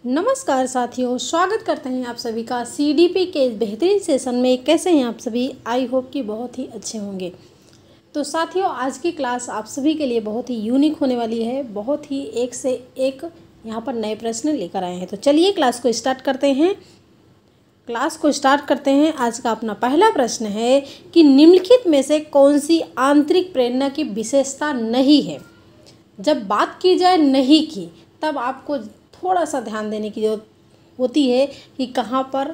नमस्कार साथियों, स्वागत करते हैं आप सभी का सीडीपी के इस बेहतरीन सेशन में। कैसे हैं आप सभी? आई होप कि बहुत ही अच्छे होंगे। तो साथियों, आज की क्लास आप सभी के लिए बहुत ही यूनिक होने वाली है। बहुत ही एक से एक यहाँ पर नए प्रश्न लेकर आए हैं। तो चलिए क्लास को स्टार्ट करते हैं। आज का अपना पहला प्रश्न है कि निम्नलिखित में से कौन सी आंतरिक प्रेरणा की विशेषता नहीं है। जब बात की जाए नहीं की, तब आपको थोड़ा सा ध्यान देने की जरूरत होती है कि कहाँ पर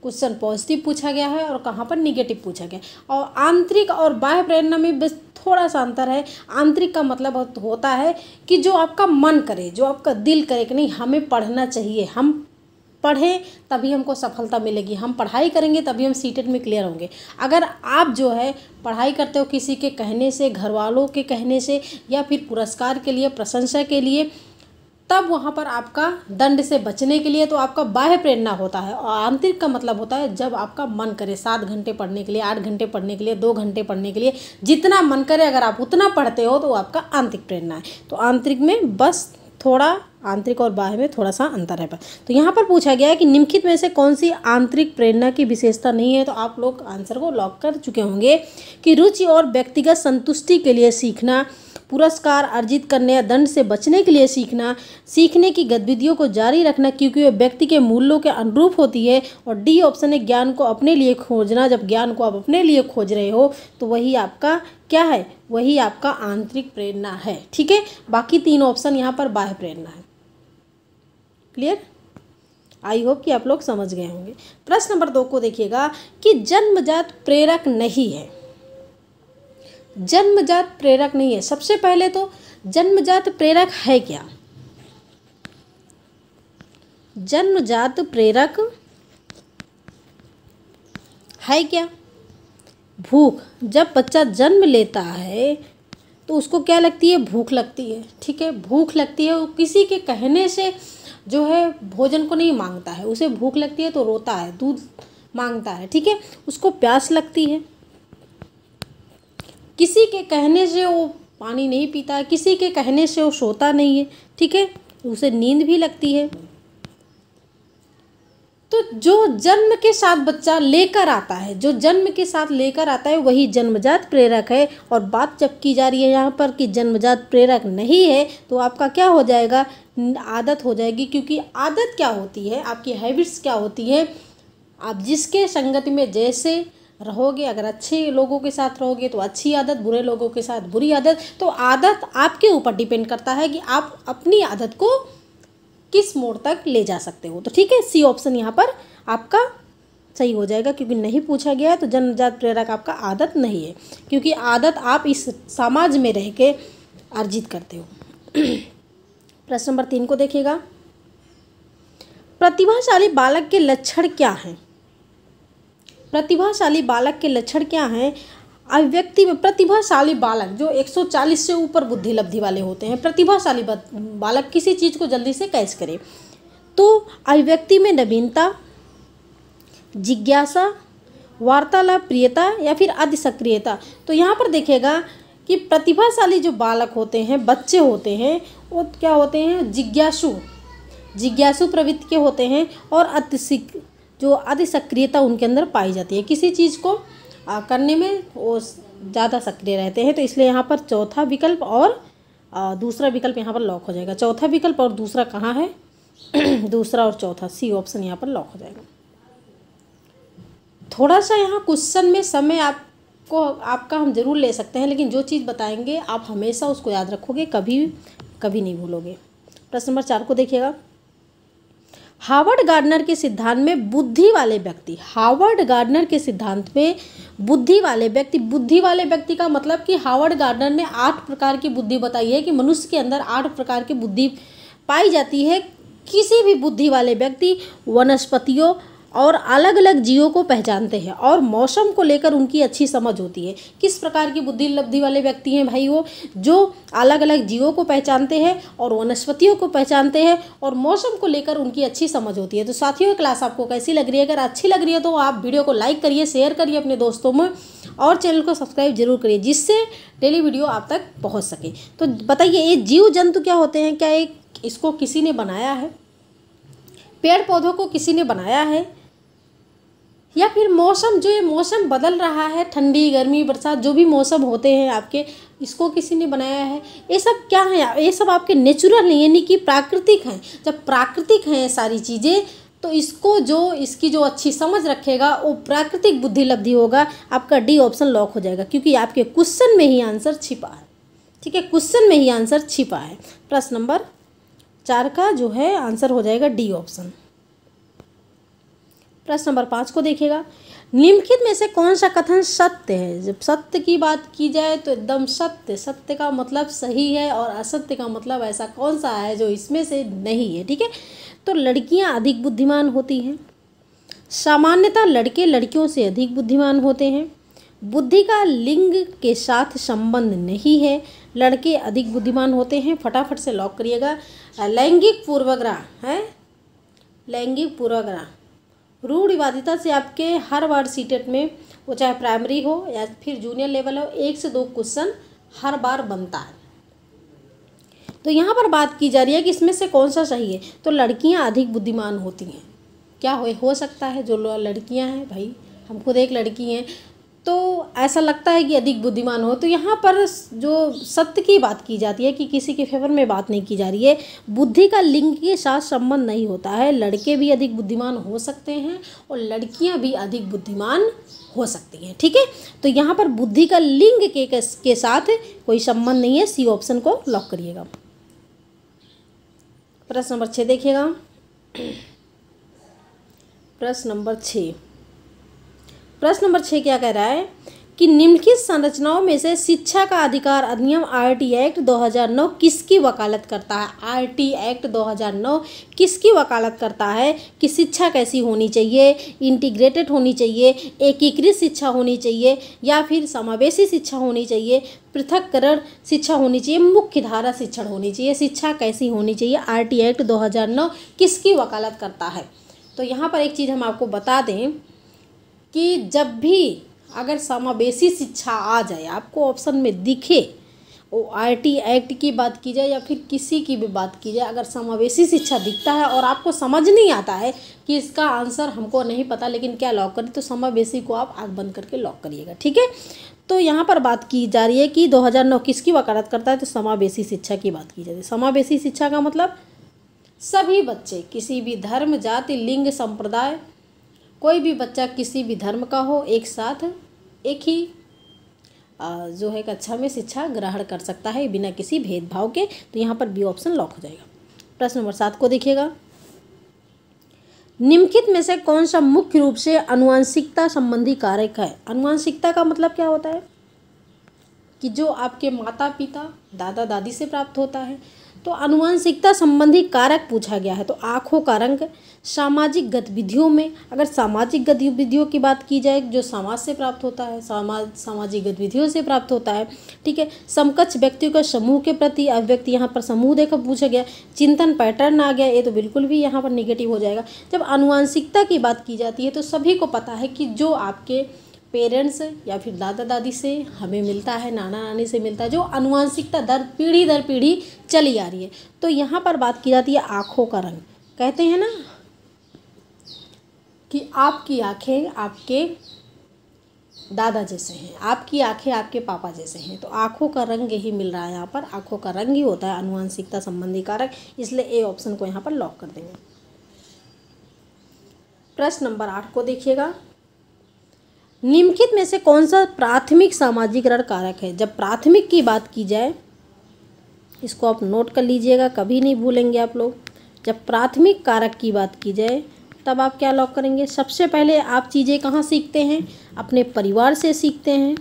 क्वेश्चन पॉजिटिव पूछा गया है और कहाँ पर निगेटिव पूछा गया है। और आंतरिक और बाह्य प्रेरणा में बस थोड़ा सा अंतर है। आंतरिक का मतलब होता है कि जो आपका मन करे, जो आपका दिल करे कि नहीं हमें पढ़ना चाहिए, हम पढ़ें तभी हमको सफलता मिलेगी, हम पढ़ाई करेंगे तभी हम सीटेट में क्लियर होंगे। अगर आप जो है पढ़ाई करते हो किसी के कहने से, घर वालों के कहने से, या फिर पुरस्कार के लिए, प्रशंसा के लिए, तब वहाँ पर आपका दंड से बचने के लिए तो आपका बाह्य प्रेरणा होता है। और आंतरिक का मतलब होता है जब आपका मन करे 7 घंटे पढ़ने के लिए, 8 घंटे पढ़ने के लिए, 2 घंटे पढ़ने के लिए, जितना मन करे अगर आप उतना पढ़ते हो तो आपका आंतरिक प्रेरणा है। तो आंतरिक में बस थोड़ा, आंतरिक और बाह्य में थोड़ा सा अंतर है। तो यहाँ पर पूछा गया है कि निम्नलिखित में से कौन सी आंतरिक प्रेरणा की विशेषता नहीं है। तो आप लोग आंसर को लॉक कर चुके होंगे कि रुचि और व्यक्तिगत संतुष्टि के लिए सीखना, पुरस्कार अर्जित करने या दंड से बचने के लिए सीखना, सीखने की गतिविधियों को जारी रखना क्योंकि वे व्यक्ति के मूल्यों के अनुरूप होती है। और डी ऑप्शन है ज्ञान को अपने लिए खोजना। जब ज्ञान को आप अपने लिए खोज रहे हो तो वही आपका क्या है, वही आपका आंतरिक प्रेरणा है। ठीक है, बाकी 3 ऑप्शन यहाँ पर बाह्य प्रेरणा है। क्लियर? आई होप कि आप लोग समझ गए होंगे। प्रश्न नंबर 2 को देखिएगा कि जन्मजात प्रेरक नहीं है। जन्मजात प्रेरक नहीं है। सबसे पहले तो जन्मजात प्रेरक है क्या? जन्मजात प्रेरक है क्या? भूख। जब बच्चा जन्म लेता है तो उसको क्या लगती है? भूख लगती है। ठीक है, भूख लगती है। वो किसी के कहने से जो है भोजन को नहीं मांगता है, उसे भूख लगती है तो रोता है, दूध मांगता है। ठीक है, उसको प्यास लगती है। किसी के कहने से वो पानी नहीं पीता है, किसी के कहने से वो सोता नहीं है। ठीक है, उसे नींद भी लगती है। तो जो जन्म के साथ बच्चा लेकर आता है, जो जन्म के साथ लेकर आता है वही जन्मजात प्रेरक है। और बात जब की जा रही है यहाँ पर कि जन्मजात प्रेरक नहीं है तो आपका क्या हो जाएगा? आदत हो जाएगी। क्योंकि आदत क्या होती है, आपकी हैबिट्स क्या होती है, आप जिसके संगति में जैसे रहोगे, अगर अच्छे लोगों के साथ रहोगे तो अच्छी आदत, बुरे लोगों के साथ बुरी आदत। तो आदत आपके ऊपर डिपेंड करता है कि आप अपनी आदत को किस मोड़ तक ले जा सकते हो। तो ठीक है, सी ऑप्शन यहाँ पर आपका सही हो जाएगा। क्योंकि नहीं पूछा गया है तो जन्मजात प्रेरक आपका आदत नहीं है, क्योंकि आदत आप इस समाज में रह के अर्जित करते हो। प्रश्न नंबर 3 को देखिएगा। प्रतिभाशाली बालक के लक्षण क्या हैं? प्रतिभाशाली बालक के लक्षण क्या हैं? अभिव्यक्ति में प्रतिभाशाली बालक जो 140 से ऊपर बुद्धि लब्धि वाले होते हैं, प्रतिभाशाली बालक किसी चीज़ को जल्दी से कैच करे। तो अभिव्यक्ति में नवीनता, जिज्ञासा, वार्तालाप प्रियता या फिर अति सक्रियता। तो यहाँ पर देखिएगा कि प्रतिभाशाली जो बालक होते हैं, बच्चे होते हैं, वो क्या होते हैं? जिज्ञासु प्रवृत्ति के होते हैं। और अति सक्रियता उनके अंदर पाई जाती है। किसी चीज़ को करने में वो ज़्यादा सक्रिय रहते हैं। तो इसलिए यहाँ पर चौथा विकल्प और दूसरा विकल्प यहाँ पर लॉक हो जाएगा। चौथा विकल्प और दूसरा कहाँ है? दूसरा और चौथा, सी ऑप्शन यहाँ पर लॉक हो जाएगा। थोड़ा सा यहाँ क्वेश्चन में समय आपका हम जरूर ले सकते हैं, लेकिन जो चीज़ बताएंगे आप हमेशा उसको याद रखोगे, कभी कभी नहीं भूलोगे। प्रश्न नंबर 4 को देखिएगा। हार्वर्ड गार्डनर के सिद्धांत में बुद्धि वाले व्यक्ति, हार्वर्ड गार्डनर के सिद्धांत में बुद्धि वाले व्यक्ति का मतलब कि हार्वर्ड गार्डनर ने 8 प्रकार की बुद्धि बताई है कि मनुष्य के अंदर 8 प्रकार की बुद्धि पाई जाती है। किसी भी बुद्धि वाले व्यक्ति वनस्पतियों और अलग अलग जीवों को पहचानते हैं और मौसम को लेकर उनकी अच्छी समझ होती है। किस प्रकार की बुद्धि लब्धि वाले व्यक्ति हैं भाई? वो जो अलग अलग जीवों को पहचानते हैं और वनस्पतियों को पहचानते हैं और मौसम को लेकर उनकी अच्छी समझ होती है। तो साथियों, क्लास आपको कैसी लग रही है? अगर अच्छी लग रही है तो आप वीडियो को लाइक करिए, शेयर करिए अपने दोस्तों में, और चैनल को सब्सक्राइब जरूर करिए जिससे डेली वीडियो आप तक पहुँच सके। तो बताइए, ये जीव जंतु क्या होते हैं? क्या इसको किसी ने बनाया है? पेड़ पौधों को किसी ने बनाया है, या फिर मौसम, जो ये मौसम बदल रहा है, ठंडी गर्मी बरसात जो भी मौसम होते हैं आपके, इसको किसी ने बनाया है। ये सब क्या है, ये सब आपके नेचुरल नहीं, यानी कि प्राकृतिक हैं। जब प्राकृतिक हैं ये सारी चीज़ें, तो इसको जो इसकी जो अच्छी समझ रखेगा वो प्राकृतिक बुद्धि लब्धि होगा। आपका डी ऑप्शन लॉक हो जाएगा, क्योंकि आपके क्वेश्चन में ही आंसर छिपा है। ठीक है, क्वेश्चन में ही आंसर छिपा है। प्रश्न नंबर 4 का जो है आंसर हो जाएगा डी ऑप्शन। प्रश्न नंबर 5 को देखिएगा। निम्नलिखित में से कौन सा कथन सत्य है? जब सत्य की बात की जाए तो एकदम सत्य, सत्य का मतलब सही है, और असत्य का मतलब ऐसा कौन सा है जो इसमें से नहीं है। ठीक है, तो लड़कियां अधिक बुद्धिमान होती हैं। सामान्यतः लड़के लड़कियों से अधिक बुद्धिमान होते हैं। बुद्धि का लिंग के साथ संबंध नहीं है। लड़के अधिक बुद्धिमान होते हैं। फटाफट से लॉक करिएगा। लैंगिक पूर्वाग्रह है, लैंगिक पूर्वाग्रह रूढ़िवादिता से आपके हर बार सीटेट में, वो चाहे प्राइमरी हो या फिर जूनियर लेवल हो, 1 से 2 क्वेश्चन हर बार बनता है। तो यहाँ पर बात की जा रही है कि इसमें से कौन सा सही है। तो लड़कियाँ अधिक बुद्धिमान होती हैं। क्या हो सकता है, जो लड़कियाँ हैं, भाई हम खुद एक लड़की हैं, तो ऐसा लगता है कि अधिक बुद्धिमान हो। तो यहाँ पर जो सत्य की बात की जाती है कि किसी के फेवर में बात नहीं की जा रही है। बुद्धि का लिंग के साथ संबंध नहीं होता है। लड़के भी अधिक बुद्धिमान हो सकते हैं और लड़कियाँ भी अधिक बुद्धिमान हो सकती हैं। ठीक है, तो यहाँ पर बुद्धि का लिंग के साथ कोई संबंध नहीं है। सी ऑप्शन को लॉक करिएगा। प्रश्न नंबर 6 देखिएगा। प्रश्न नंबर 6 क्या कह रहा है कि निम्नलिखित संरचनाओं में से शिक्षा का अधिकार अधिनियम आरटी एक्ट 2009 किसकी वकालत करता है? आरटी एक्ट 2009 किसकी वकालत करता है कि शिक्षा कैसी होनी चाहिए? इंटीग्रेटेड होनी चाहिए, एकीकृत शिक्षा होनी चाहिए, या फिर समावेशी शिक्षा होनी चाहिए, पृथक्करण शिक्षा होनी चाहिए, मुख्य धारा शिक्षण होनी चाहिए? शिक्षा कैसी होनी चाहिए? आरटी एक्ट 2009 किसकी वकालत करता है? तो यहाँ पर एक चीज़ हम आपको बता दें कि जब भी अगर समावेशी शिक्षा आ जाए, आपको ऑप्शन में दिखे, वो आरटी एक्ट की बात की जाए या फिर किसी की भी बात की जाए, अगर समावेशी शिक्षा दिखता है और आपको समझ नहीं आता है कि इसका आंसर हमको नहीं पता लेकिन क्या लॉक करें, तो समावेशी को आप आँख बंद करके लॉक करिएगा। ठीक है, तो यहाँ पर बात की जा रही है कि 2009 किसकी वकालत करता है, तो समावेशी शिक्षा की बात की जाती है। समावेशी शिक्षा का मतलब सभी बच्चे, किसी भी धर्म, जाति, लिंग, संप्रदाय, कोई भी बच्चा किसी भी धर्म का हो, एक साथ एक ही जो है कक्षा में शिक्षा ग्रहण कर सकता है बिना किसी भेदभाव के। तो यहाँ पर बी ऑप्शन लॉक हो जाएगा। प्रश्न नंबर 7 को देखिएगा। निम्नलिखित में से कौन सा मुख्य रूप से आनुवंशिकता संबंधी कारक है? आनुवंशिकता का मतलब क्या होता है कि जो आपके माता पिता, दादा दादी से प्राप्त होता है। तो आनुवंशिकता संबंधी कारक पूछा गया है। तो आँखों का रंग, सामाजिक गतिविधियों में, अगर सामाजिक गतिविधियों की बात की जाए, जो समाज से प्राप्त होता है, सामाजिक गतिविधियों से प्राप्त होता है। ठीक है, समकक्ष व्यक्तियों का समूह के प्रति अभिव्यक्ति, यहाँ पर समूह देखो पूछा गया। चिंतन पैटर्न आ गया, ये तो बिल्कुल भी यहाँ पर निगेटिव हो जाएगा। जब आनुवंशिकता की बात की जाती है तो सभी को पता है कि जो आपके पेरेंट्स या फिर दादा दादी से हमें मिलता है, नाना नानी से मिलता है, जो आनुवंशिकता दर पीढ़ी चली आ रही है। तो यहाँ पर बात की जाती है आँखों का रंग। कहते हैं ना कि आपकी आँखें आपके दादा जैसे हैं, आपकी आँखें आपके पापा जैसे हैं। तो आँखों का रंग ही मिल रहा है यहाँ पर। आँखों का रंग ही होता है आनुवंशिकता संबंधी कारक, इसलिए ए ऑप्शन को यहाँ पर लॉक कर देंगे। प्रश्न नंबर 8 को देखिएगा। निम्नलिखित में से कौन सा प्राथमिक सामाजिकरण कारक है? जब प्राथमिक की बात की जाए, इसको आप नोट कर लीजिएगा, कभी नहीं भूलेंगे आप लोग। जब प्राथमिक कारक की बात की जाए तब आप क्या लॉक करेंगे? सबसे पहले आप चीज़ें कहाँ सीखते हैं? अपने परिवार से सीखते हैं,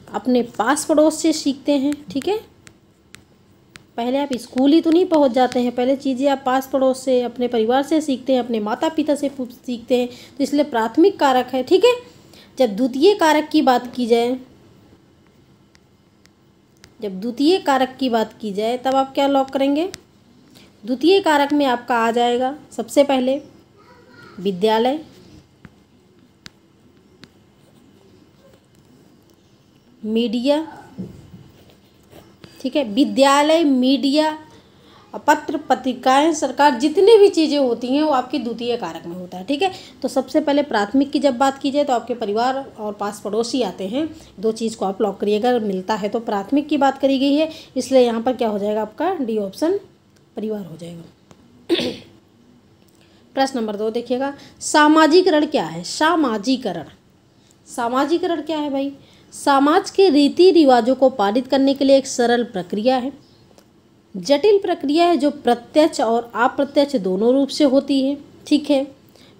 अपने पास पड़ोस से सीखते हैं। ठीक है, पहले आप स्कूल ही तो नहीं पहुंच जाते हैं, पहले चीज़ें आप पास पड़ोस से, अपने परिवार से सीखते हैं, अपने माता पिता से सीखते हैं। तो इसलिए प्राथमिक कारक है। ठीक है, जब द्वितीय कारक की बात की जाए, जब द्वितीय कारक की बात की जाए तब आप क्या लॉक करेंगे? द्वितीय कारक में आपका आ जाएगा सबसे पहले विद्यालय, मीडिया। ठीक है, विद्यालय, मीडिया, पत्र, पत्रिकाएं, सरकार, जितनी भी चीज़ें होती हैं वो आपके द्वितीय कारक में होता है। ठीक है, तो सबसे पहले प्राथमिक की जब बात की जाए तो आपके परिवार और पास पड़ोसी आते हैं। दो चीज़ को आप लॉक करिएगा, अगर मिलता है तो प्राथमिक की बात करी गई है, इसलिए यहाँ पर क्या हो जाएगा आपका डी ऑप्शन परिवार हो जाएगा। प्रश्न नंबर 2 देखिएगा, सामाजिकरण क्या है? सामाजिकरण, सामाजिकरण क्या है भाई? समाज के रीति रिवाजों को पारित करने के लिए एक सरल प्रक्रिया है, जटिल प्रक्रिया है जो प्रत्यक्ष और अप्रत्यक्ष दोनों रूप से होती है। ठीक है,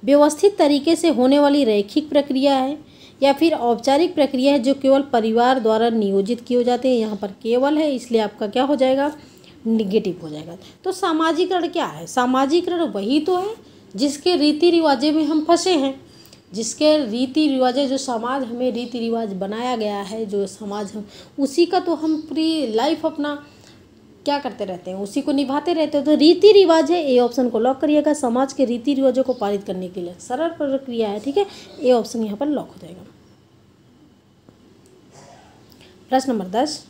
व्यवस्थित तरीके से होने वाली रैखिक प्रक्रिया है, या फिर औपचारिक प्रक्रिया है जो केवल परिवार द्वारा नियोजित किए जाते हैं। यहाँ पर केवल है, इसलिए आपका क्या हो जाएगा? निगेटिव हो जाएगा। तो सामाजिकरण क्या है? सामाजिकरण वही तो है जिसके रीति रिवाजे में हम फंसे हैं, जिसके रीति रिवाजें, जो समाज हमें रीति रिवाज बनाया गया है, जो समाज हम उसी का तो हम पूरी लाइफ अपना क्या करते रहते हैं, उसी को निभाते रहते हैं। तो रीति रिवाज है, ए ऑप्शन को लॉक करिएगा। समाज के रीति रिवाजों को पारित करने के लिए सरल प्रक्रिया है। ठीक है, ए ऑप्शन यहाँ पर लॉक हो जाएगा। प्रश्न नंबर 10,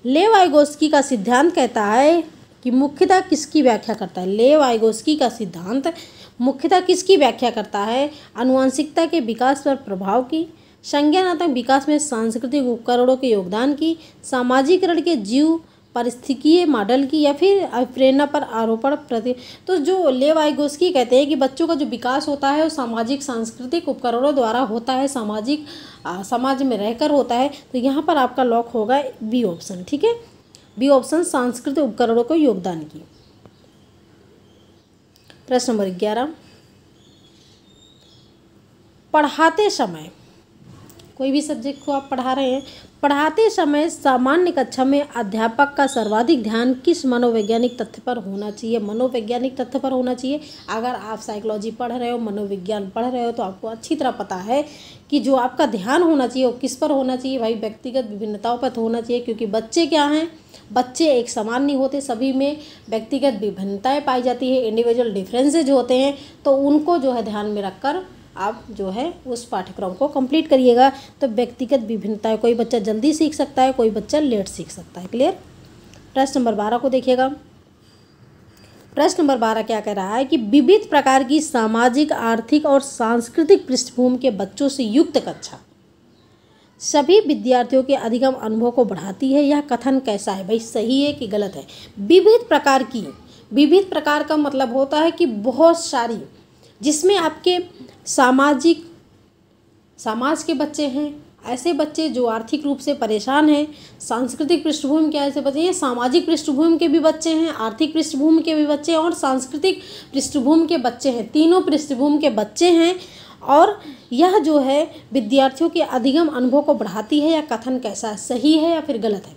लेव वाइगोत्स्की का सिद्धांत कहता है कि मुख्यतः किसकी व्याख्या करता है? लेव वाइगोत्स्की का सिद्धांत मुख्यतः किसकी व्याख्या करता है? आनुवंशिकता के विकास पर प्रभाव की, संज्ञानात्मक विकास में सांस्कृतिक उपकरणों के योगदान की, सामाजिकरण के जीव पारिस्थितिकीय मॉडल की, या फिर प्रेरणा पर आरोपण प्रति। तो जो लेव वाइगोत्स्की कहते हैं कि बच्चों का जो विकास होता है वो सामाजिक सांस्कृतिक उपकरणों द्वारा होता है, सामाजिक समाज में रहकर होता है। तो यहाँ पर आपका लॉक होगा बी ऑप्शन। ठीक है, बी ऑप्शन, सांस्कृतिक उपकरणों को योगदान की। प्रश्न नंबर 11, पढ़ाते समय, कोई भी सब्जेक्ट को आप पढ़ा रहे हैं, पढ़ाते समय सामान्य कक्षा में अध्यापक का सर्वाधिक ध्यान किस मनोवैज्ञानिक तथ्य पर होना चाहिए? मनोवैज्ञानिक तथ्य पर होना चाहिए। अगर आप साइकोलॉजी पढ़ रहे हो, मनोविज्ञान पढ़ रहे हो, तो आपको अच्छी तरह पता है कि जो आपका ध्यान होना चाहिए वो किस पर होना चाहिए भाई? व्यक्तिगत विभिन्नताओं पर होना चाहिए, क्योंकि बच्चे क्या हैं, बच्चे एक समान नहीं होते, सभी में व्यक्तिगत विभिन्नताएं पाई जाती है, इंडिविजुअल डिफरेंसेज होते हैं। तो उनको जो है ध्यान में रखकर आप जो है उस पाठ्यक्रम को कंप्लीट करिएगा। तो व्यक्तिगत विभिन्नताएं, कोई बच्चा जल्दी सीख सकता है, कोई बच्चा लेट सीख सकता है। क्लियर? प्रश्न नंबर 12 को देखिएगा। प्रश्न नंबर 12 क्या कह रहा है कि विविध प्रकार की सामाजिक, आर्थिक और सांस्कृतिक पृष्ठभूमि के बच्चों से युक्त कक्षा सभी विद्यार्थियों के अधिगम अनुभव को बढ़ाती है। यह कथन कैसा है भाई? सही है कि गलत है? विविध प्रकार की, विविध प्रकार का मतलब होता है कि बहुत सारी, जिसमें आपके समाज के बच्चे हैं, ऐसे बच्चे जो आर्थिक रूप से परेशान हैं, सांस्कृतिक पृष्ठभूमि के ऐसे बच्चे हैं, सामाजिक पृष्ठभूमि के भी बच्चे हैं, आर्थिक पृष्ठभूमि के भी बच्चे हैं और सांस्कृतिक पृष्ठभूमि के बच्चे हैं, तीनों पृष्ठभूमि के बच्चे हैं। और यह जो है विद्यार्थियों के अधिगम अनुभव को बढ़ाती है। या कथन कैसा है? सही है या फिर गलत है?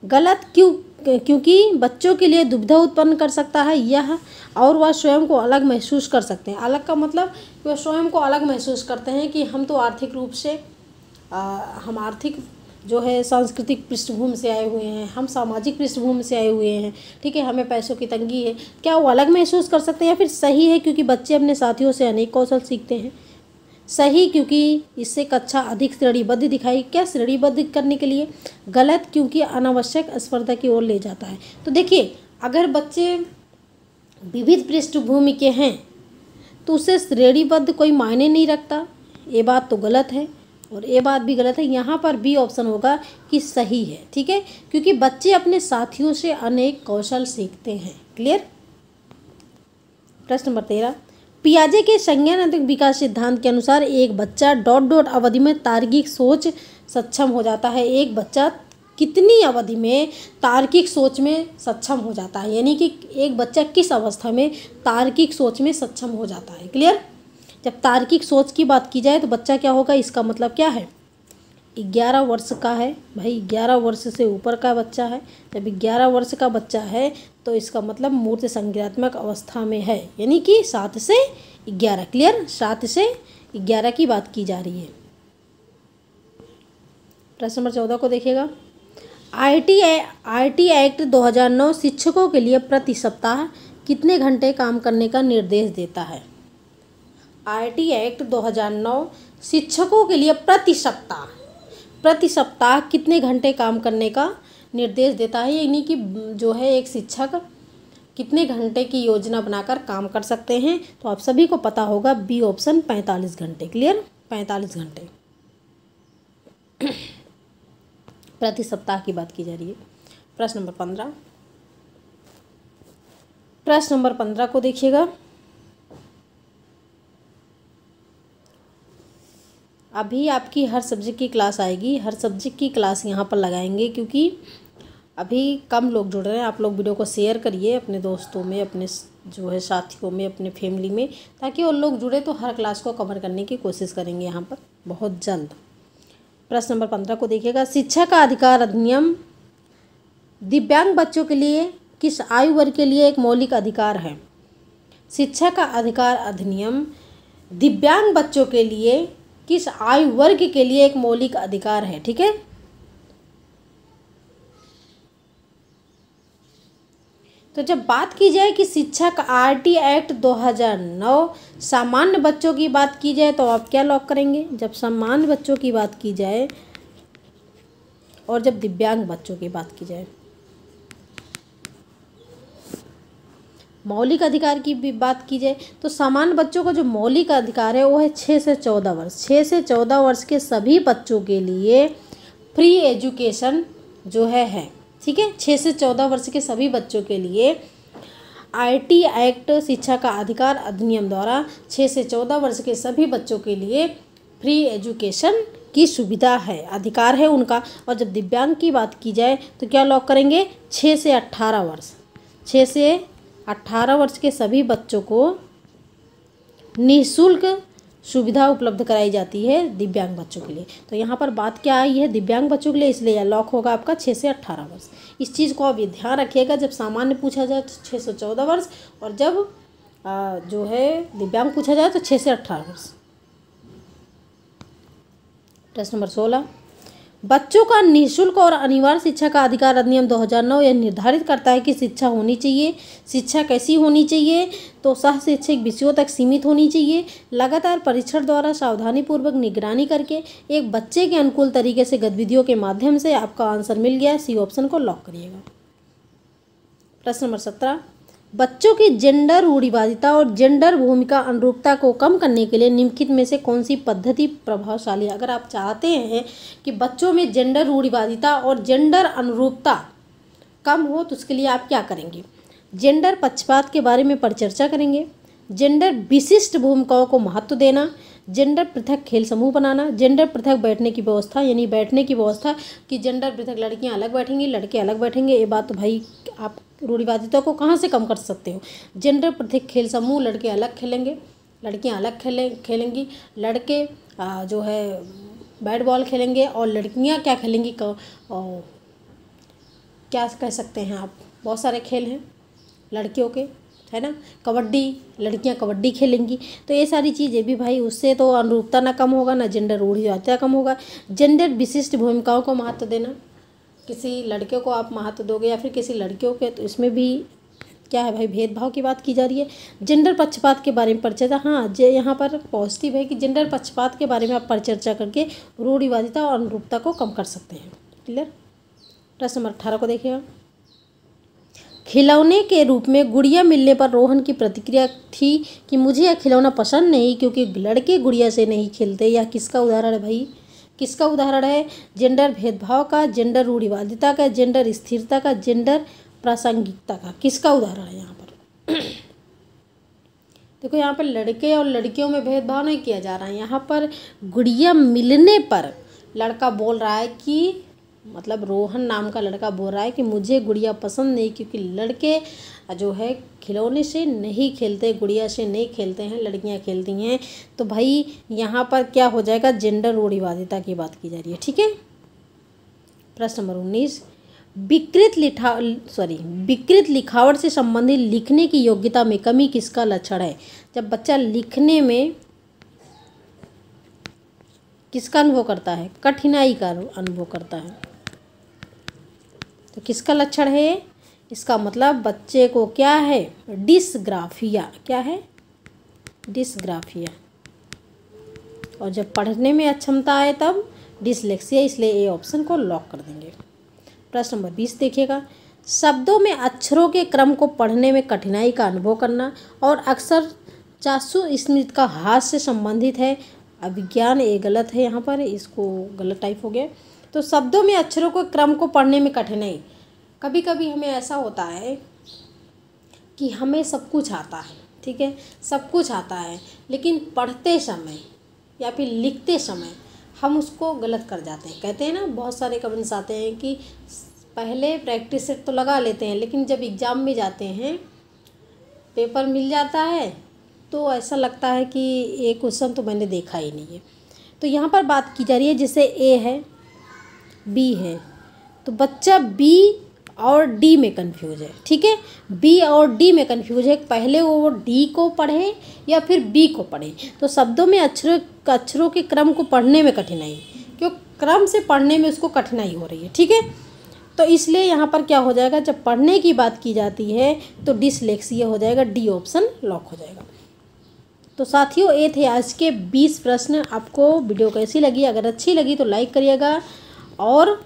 गलत क्यों? क्योंकि बच्चों के लिए दुविधा उत्पन्न कर सकता है यह, और वह स्वयं को अलग महसूस कर सकते हैं। अलग का मतलब वह स्वयं को अलग महसूस करते हैं कि हम तो आर्थिक रूप से हम आर्थिक जो है सांस्कृतिक पृष्ठभूमि से आए हुए हैं, हम सामाजिक पृष्ठभूमि से आए हुए हैं। ठीक है, हमें पैसों की तंगी है, क्या वो अलग महसूस कर सकते हैं? या फिर सही है क्योंकि बच्चे अपने साथियों से अनेक कौशल सीखते हैं। सही, क्योंकि इससे कक्षा अधिक श्रेणीबद्ध दिखाई, क्या श्रेणीबद्ध करने के लिए। गलत, क्योंकि अनावश्यक स्पर्धा की ओर ले जाता है। तो देखिए, अगर बच्चे विविध पृष्ठभूमि के हैं तो उससे श्रेणीबद्ध कोई मायने नहीं रखता। ये बात तो गलत है और ये बात भी गलत है। यहाँ पर बी ऑप्शन होगा कि सही है। ठीक है, क्योंकि बच्चे अपने साथियों से अनेक कौशल सीखते हैं। क्लियर? प्रश्न नंबर 13, पियाजे के संज्ञानात्मक विकास सिद्धांत के अनुसार एक बच्चा ... अवधि में तार्किक सोच सक्षम हो जाता है। एक बच्चा कितनी अवधि में तार्किक सोच में सक्षम हो जाता है? यानी कि एक बच्चा किस अवस्था में तार्किक सोच में सक्षम हो जाता है? क्लियर? जब तार्किक सोच की बात की जाए तो बच्चा क्या होगा, इसका मतलब क्या है? 11 वर्ष का है भाई, 11 वर्ष से ऊपर का बच्चा है। जब 11 वर्ष का बच्चा है तो इसका मतलब मूर्त संज्ञानात्मक अवस्था में है, यानी कि 7 से 11। क्लियर? 7 से 11 की बात की जा रही है। प्रश्न नंबर 14 को देखिएगा। आईटी एक्ट 2009 शिक्षकों के लिए प्रति सप्ताह कितने घंटे काम करने का निर्देश देता है? आईटी एक्ट 2009 शिक्षकों के लिए प्रति सप्ताह कितने घंटे काम करने का निर्देश देता है, यानी कि जो है एक शिक्षक कितने घंटे की योजना बनाकर काम कर सकते हैं। तो आप सभी को पता होगा बी ऑप्शन 45 घंटे। क्लियर, 45 घंटे प्रति सप्ताह की बात की जा रही है। प्रश्न नंबर 15, प्रश्न नंबर 15 को देखिएगा। अभी आपकी हर सब्जेक्ट की क्लास आएगी, हर सब्जेक्ट की क्लास यहाँ पर लगाएंगे, क्योंकि अभी कम लोग जुड़ रहे हैं। आप लोग वीडियो को शेयर करिए अपने दोस्तों में, अपने जो है साथियों में, अपने फैमिली में, ताकि वो लोग जुड़े तो हर क्लास को कवर करने की कोशिश करेंगे यहाँ पर बहुत जल्द। प्रश्न नंबर 15 को देखिएगा। शिक्षा का अधिकार अधिनियम दिव्यांग बच्चों के लिए किस आयु वर्ग के लिए एक मौलिक अधिकार है? शिक्षा का अधिकार अधिनियम दिव्यांग बच्चों के लिए किस आयु वर्ग के लिए एक मौलिक अधिकार है? ठीक है, तो जब बात की जाए कि शिक्षा का आरटी एक्ट 2009 सामान्य बच्चों की बात की जाए तो आप क्या लॉक करेंगे? जब सामान्य बच्चों की बात की जाए और जब दिव्यांग बच्चों की बात की जाए, मौलिक अधिकार की भी बात की जाए तो सामान्य बच्चों का जो मौलिक अधिकार है वो है 6 से 14 वर्ष। 6 से 14 वर्ष के सभी बच्चों के लिए फ्री एजुकेशन जो है, ठीक है। 6 से 14 वर्ष के सभी बच्चों के लिए आरटी एक्ट शिक्षा का अधिकार अधिनियम द्वारा 6 से 14 वर्ष के सभी बच्चों के लिए फ्री एजुकेशन की सुविधा है, अधिकार है उनका। और जब दिव्यांग की बात की जाए तो क्या लॉक करेंगे? 6 से 18 वर्ष। 6 से 18 वर्ष के सभी बच्चों को निःशुल्क सुविधा उपलब्ध कराई जाती है दिव्यांग बच्चों के लिए। तो यहाँ पर बात क्या आई है? दिव्यांग बच्चों के लिए, इसलिए यह लॉक होगा आपका 6 से 18 वर्ष। इस चीज़ को आप ध्यान रखिएगा, जब सामान्य पूछा जाए तो 6 से 14 वर्ष, और जब जो है दिव्यांग पूछा जाए तो 6 से 18 वर्ष। प्रश्न नंबर 16, बच्चों का निःशुल्क और अनिवार्य शिक्षा का अधिकार अधिनियम 2009 यह निर्धारित करता है कि शिक्षा होनी चाहिए। शिक्षा कैसी होनी चाहिए? तो सह शैक्षिक विषयों तक सीमित होनी चाहिए। लगातार परीक्षण द्वारा सावधानीपूर्वक निगरानी करके एक बच्चे के अनुकूल तरीके से गतिविधियों के माध्यम से। आपका आंसर मिल गया, सी ऑप्शन को लॉक करिएगा। प्रश्न नंबर 17, बच्चों की जेंडर रूढ़िवादिता और जेंडर भूमिका अनुरूपता को कम करने के लिए निम्नलिखित में से कौन सी पद्धति प्रभावशाली है? अगर आप चाहते हैं कि बच्चों में जेंडर रूढ़िवादिता और जेंडर अनुरूपता कम हो तो उसके लिए आप क्या करेंगे? जेंडर पक्षपात के बारे में परिचर्चा करेंगे, जेंडर विशिष्ट भूमिकाओं को महत्व देना, जेंडर पृथक खेल समूह बनाना, जेंडर पृथक बैठने की व्यवस्था, यानी बैठने की व्यवस्था कि जेंडर पृथक लड़कियां अलग बैठेंगी, लड़के अलग बैठेंगे। ये बात तो भाई आप रूढ़िवादिता को कहाँ से कम कर सकते हो? जेंडर पृथक खेल समूह, लड़के अलग खेलेंगे, लड़कियां अलग खेलेंगी, लड़के जो है बैट बॉल खेलेंगे और लड़कियां क्या खेलेंगी? क्या कह सकते हैं आप, बहुत सारे खेल हैं लड़कियों के, है ना। कबड्डी, लड़कियां कबड्डी खेलेंगी। तो ये सारी चीज़ें भी भाई, उससे तो अनुरूपता ना कम होगा, ना जेंडर रूढ़िवादिता कम होगा। जेंडर विशिष्ट भूमिकाओं को महत्व देना, किसी लड़के को आप महत्व दोगे या फिर किसी लड़कियों के, तो इसमें भी क्या है भाई, भेदभाव की बात की जा रही है। जेंडर पक्षपात के बारे में परिचर्चा, हाँ यहाँ पर पॉजिटिव है कि जेंडर पक्षपात के बारे में आप परिचर्चा करके रूढ़िवादिता और अनुरूपता को कम कर सकते हैं। क्लियर। प्रश्न नंबर 18 को देखिएगा। खिलौने के रूप में गुड़िया मिलने पर रोहन की प्रतिक्रिया थी कि मुझे यह खिलौना पसंद नहीं क्योंकि लड़के गुड़िया से नहीं खेलते। यह किसका उदाहरण है भाई? किसका उदाहरण है? जेंडर भेदभाव का, जेंडर रूढ़िवादिता का, जेंडर स्थिरता का, जेंडर प्रासंगिकता का, किसका उदाहरण है यहाँ पर? देखो यहाँ पर लड़के और लड़कियों में भेदभाव नहीं किया जा रहा है। यहाँ पर गुड़िया मिलने पर लड़का बोल रहा है कि, मतलब रोहन नाम का लड़का बोल रहा है कि मुझे गुड़िया पसंद नहीं क्योंकि लड़के जो है खिलौने से नहीं खेलते, गुड़िया से नहीं खेलते हैं, लड़कियां खेलती हैं। तो भाई यहाँ पर क्या हो जाएगा? जेंडर रूढ़िवादिता की बात की जा रही है। ठीक है। प्रश्न नंबर 19, विकृत लिखावट से संबंधित लिखने की योग्यता में कमी किसका लक्षण है? जब बच्चा लिखने में किसका अनुभव करता है? कठिनाई का अनुभव करता है, तो किसका लक्षण है? इसका मतलब बच्चे को क्या है? डिसग्राफिया। क्या है? डिसग्राफिया। और जब पढ़ने में अक्षमता आए तब डिसलेक्सिया, इसलिए ए ऑप्शन को लॉक कर देंगे। प्रश्न नंबर 20 देखिएगा। शब्दों में अक्षरों के क्रम को पढ़ने में कठिनाई का अनुभव करना और अक्सर चाक्षु स्मृति का हाथ से संबंधित है। अभिज्ञान ये गलत है, यहाँ पर इसको गलत टाइप हो गया। तो शब्दों में अक्षरों के क्रम को पढ़ने में कठिनाई, कभी कभी हमें ऐसा होता है कि हमें सब कुछ आता है, ठीक है, सब कुछ आता है, लेकिन पढ़ते समय या फिर लिखते समय हम उसको गलत कर जाते हैं। कहते हैं ना, बहुत सारे कमेंट्स आते हैं कि पहले प्रैक्टिस सेट तो लगा लेते हैं, लेकिन जब एग्ज़ाम में जाते हैं, पेपर मिल जाता है, तो ऐसा लगता है कि ये क्वेश्चन तो मैंने देखा ही नहीं है। तो यहाँ पर बात की जा रही है, जैसे ए है, बी है, तो बच्चा बी और डी में कंफ्यूज है, ठीक है, बी और डी में कंफ्यूज है, पहले वो डी को पढ़े या फिर बी को पढ़े। तो शब्दों में अक्षरों के क्रम को पढ़ने में कठिनाई, क्यों क्रम से पढ़ने में उसको कठिनाई हो रही है, ठीक है। तो इसलिए यहाँ पर क्या हो जाएगा, जब पढ़ने की बात की जाती है तो डिसलेक्सिया हो जाएगा, डी ऑप्शन लॉक हो जाएगा। तो साथियों, ये थे आज के 20 प्रश्न। आपको वीडियो कैसी लगी? अगर अच्छी लगी तो लाइक करिएगा और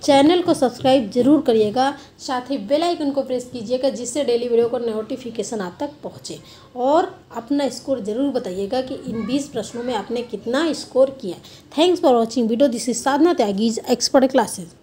चैनल को सब्सक्राइब जरूर करिएगा, साथ ही बेल आइकन को प्रेस कीजिएगा, जिससे डेली वीडियो का नोटिफिकेशन आप तक पहुँचे। और अपना स्कोर जरूर बताइएगा कि इन 20 प्रश्नों में आपने कितना स्कोर किया। Thanks for watching video. This is Sadhana Tyagi's, expert classes.